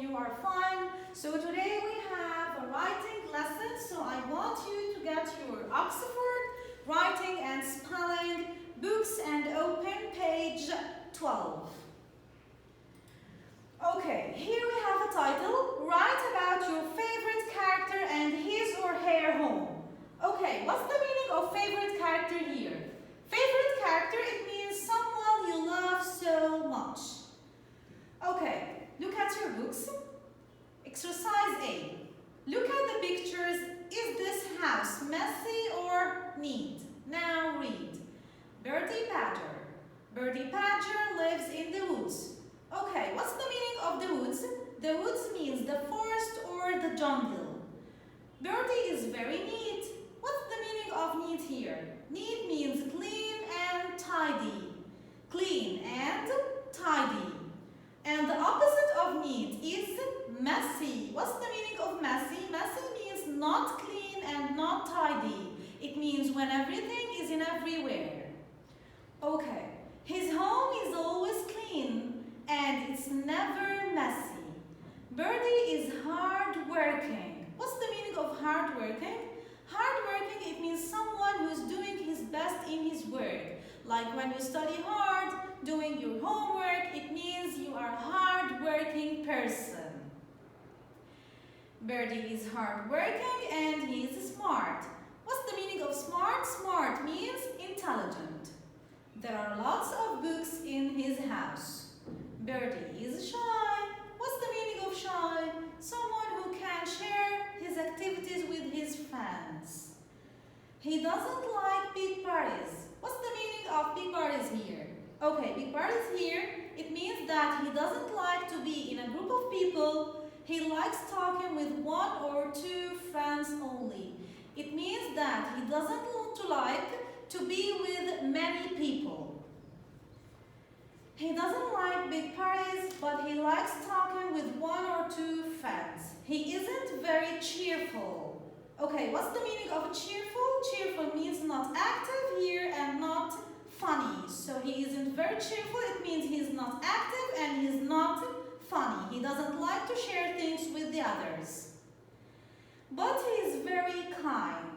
you are fine. So today we have a writing lesson. So I want you to get your Oxford Writing and Spelling books and open page 12. Okay, here we have a title. Write about your favorite character and his or her home. Okay, what's the meaning of favorite character here? Favorite character, it means someone you love so much. Okay, look at your books. Exercise A. Look at the pictures. Is this house messy or neat? Now read. Birdie Badger. Birdie Badger lives in the woods. Okay, what's the meaning of the woods? The woods means the forest or the jungle. Birdie is very neat. What's the meaning of neat here? Neat means clean and tidy. Clean and tidy. And the opposite of neat is messy. What's the meaning of messy? Messy means not clean and not tidy. It means when everything is in everywhere. Okay, his home is always clean and it's never messy. Birdie is hard-working. What's the meaning of hard-working? Hard-working, it means someone who's doing his best in his work. Like when you study hard, doing your homework, it means you are a hard-working person. Birdie is hard-working and he is smart. What's the meaning of smart? Smart means intelligent. There are lots of books in his house. Birdie is shy. What's the meaning of shy? Someone who can share his activities with his friends. He doesn't like big parties. What's the meaning of big parties here? Okay, big parties here, it means that he doesn't like to be in a group of people. He likes talking with one or two friends only. It means that he doesn't like to be with many people. He doesn't like big parties, but he likes talking with one or two friends. He isn't very cheerful. Okay, what's the meaning of cheerful? Cheerful means not active here and not funny. So he isn't very cheerful. It means he's not active and he's not funny. He doesn't like to share things with the others. But he is very kind.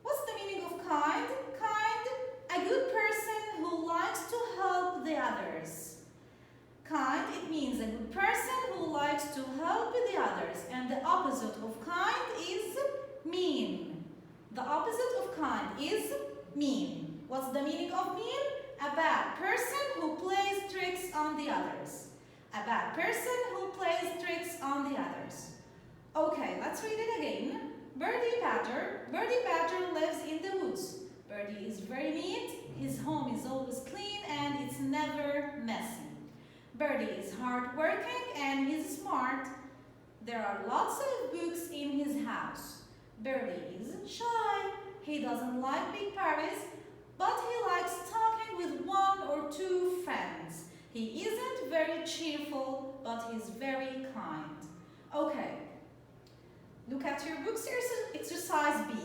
What's the meaning of kind? Kind, a good person who likes to help the others. Kind, it means a good person who likes to help the others. And the opposite of kind is mean. The opposite of kind is mean. What's the meaning of mean? A bad person who plays tricks on the others. A bad person who plays tricks on the others. Okay, let's read it again. Birdie Badger lives in the woods. Birdie is very neat. His home is always clean and it's never messy. Birdie is hard-working and he's smart. There are lots of books in his house. Birdie is shy. He doesn't like big parties, but he likes talking with one or two friends. He isn't very cheerful, but he's very kind. Okay, look at your books. Exercise B.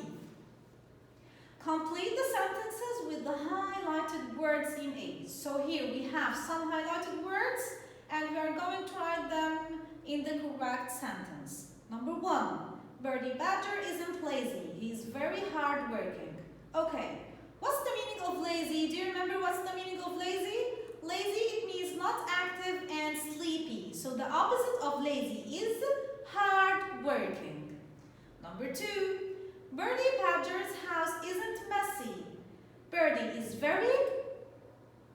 Complete the sentences with the highlighted words in A. So here we have some highlighted words and we are going to write them in the correct sentence. Number 1. Birdie Badger isn't lazy. He's very hard-working. Okay, what's the meaning of lazy? Do you remember what's the meaning of lazy? Lazy, it means not active and sleepy. So the opposite of lazy is hard-working. Number 2. Birdie Badger's house isn't messy. Birdie is very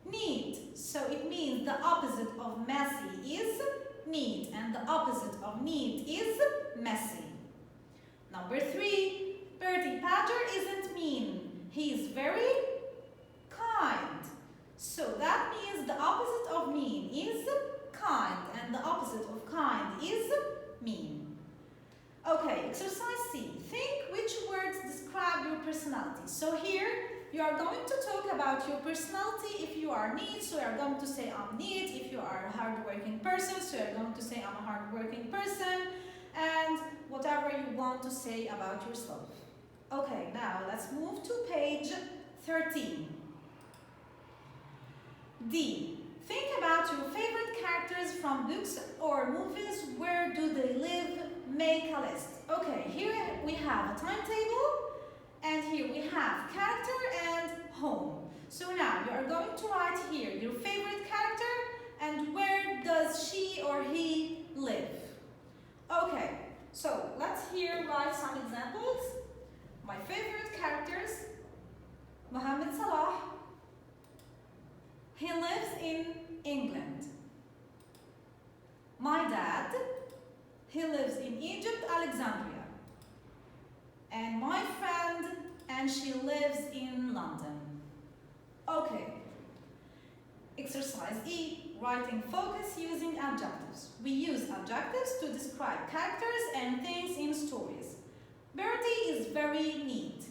neat. So it means the opposite of messy is neat. And the opposite of neat is messy. Number 3. Birdie Badger isn't mean. He is very kind. So that means the opposite of mean is kind. And the opposite of kind is mean. Okay, exercise C. Think which words describe your personality. So here, you are going to talk about your personality. If you are neat, so you are going to say I'm neat. If you are a hard-working person, so you are going to say I'm a hard-working person. And whatever you want to say about yourself. Okay, now let's move to page 13. D. Think about your favorite characters from books or movies. Where do they live? Make a list. Okay, here we have a timetable, and here we have character and home. So now you are going to write here your favorite character and where does she or he live. Okay, so let's here write some examples. My favorite characters: Mohamed Salah. He lives in England. My dad, he lives in Egypt, Alexandria. And my friend, and she lives in London. Okay. Exercise E, writing focus using adjectives. We use adjectives to describe characters and things in stories. Bertie is very neat.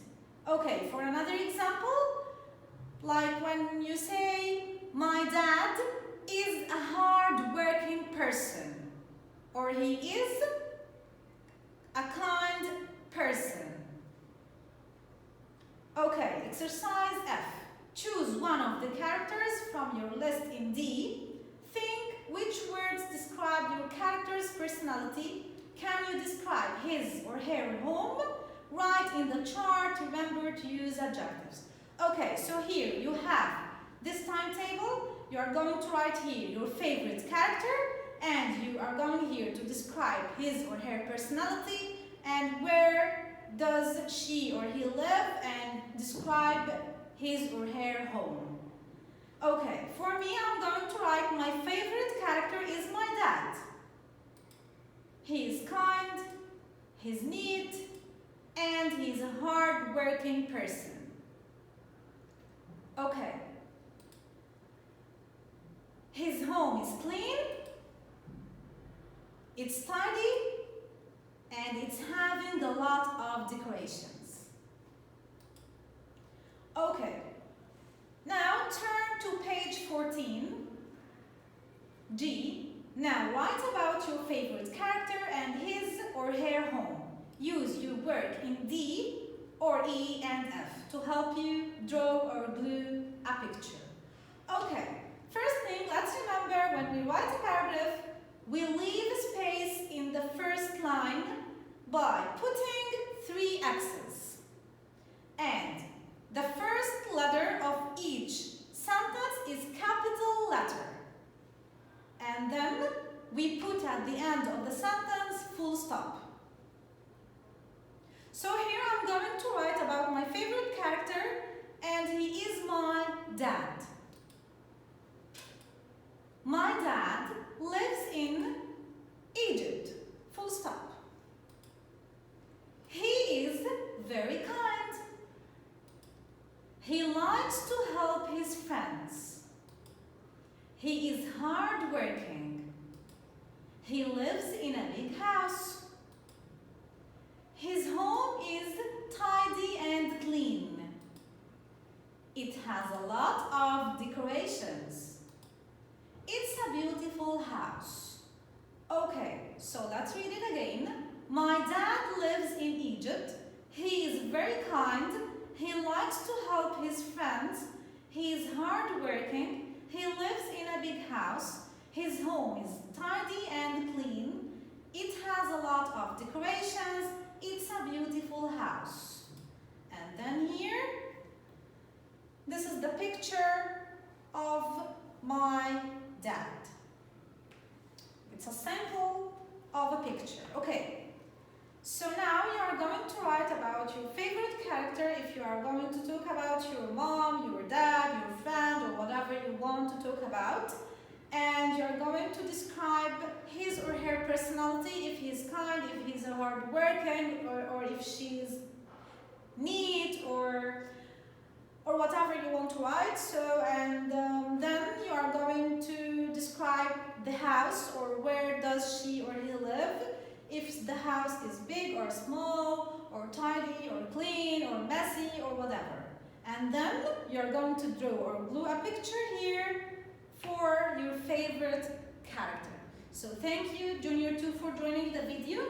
Okay, for another example, like when you say, my dad is a hard-working person, or he is a kind person. Okay, exercise F. Choose one of the characters from your list in D. Think which words describe your character's personality. Can you describe his or her home? Write in the chart. Remember to use adjectives. Okay, so here you have this timetable. You are going to write here your favorite character, and you are going here to describe his or her personality and where does she or he live, and describe his or her home. Okay, for me, I'm going to write my favorite character is my dad. He is kind, he's neat, and he's a hard-working person. Okay. His home is clean, it's tidy, and it's having a lot of decorations. Okay, now turn to page 14, G. Now write about your favorite character and his or her home. Use your work in D or E and F to help you draw or glue a picture. Okay, first thing, let's remember when we write a paragraph, we leave space in the first line by putting 3 X's. And the first letter of each sentence is capital letter. And then we put at the end of the sentence full stop. So here I'm going to write about my favorite character, and he is my dad. My dad lives in Egypt. Full stop. He is very kind. He likes to help his friends. He is hard-working. He lives in a big house. His home is tidy and clean. It has a lot of decorations. It's a beautiful house. Okay, so let's read it again. My dad lives in Egypt. He is very kind. He likes to help his friends. He is hard-working. He lives in a big house. His home is tidy and clean. It has a lot of decorations. It's a beautiful house. And then here, this is the picture of my dad. It's a sample of a picture. Okay, so now you are going to write about your favorite character. If you are going to talk about your mom, your dad, your friend, or whatever you want to talk about, and you're going to describe his or her personality, if he's kind, if he's a hard-working, or if she's neat, or whatever you want to write. So, and then you are going to describe the house, or where does she or he live, if the house is big or small, or tidy or clean or messy or whatever. And then you're going to draw or glue a picture here for your favorite character. So thank you, Junior 2, for joining the video.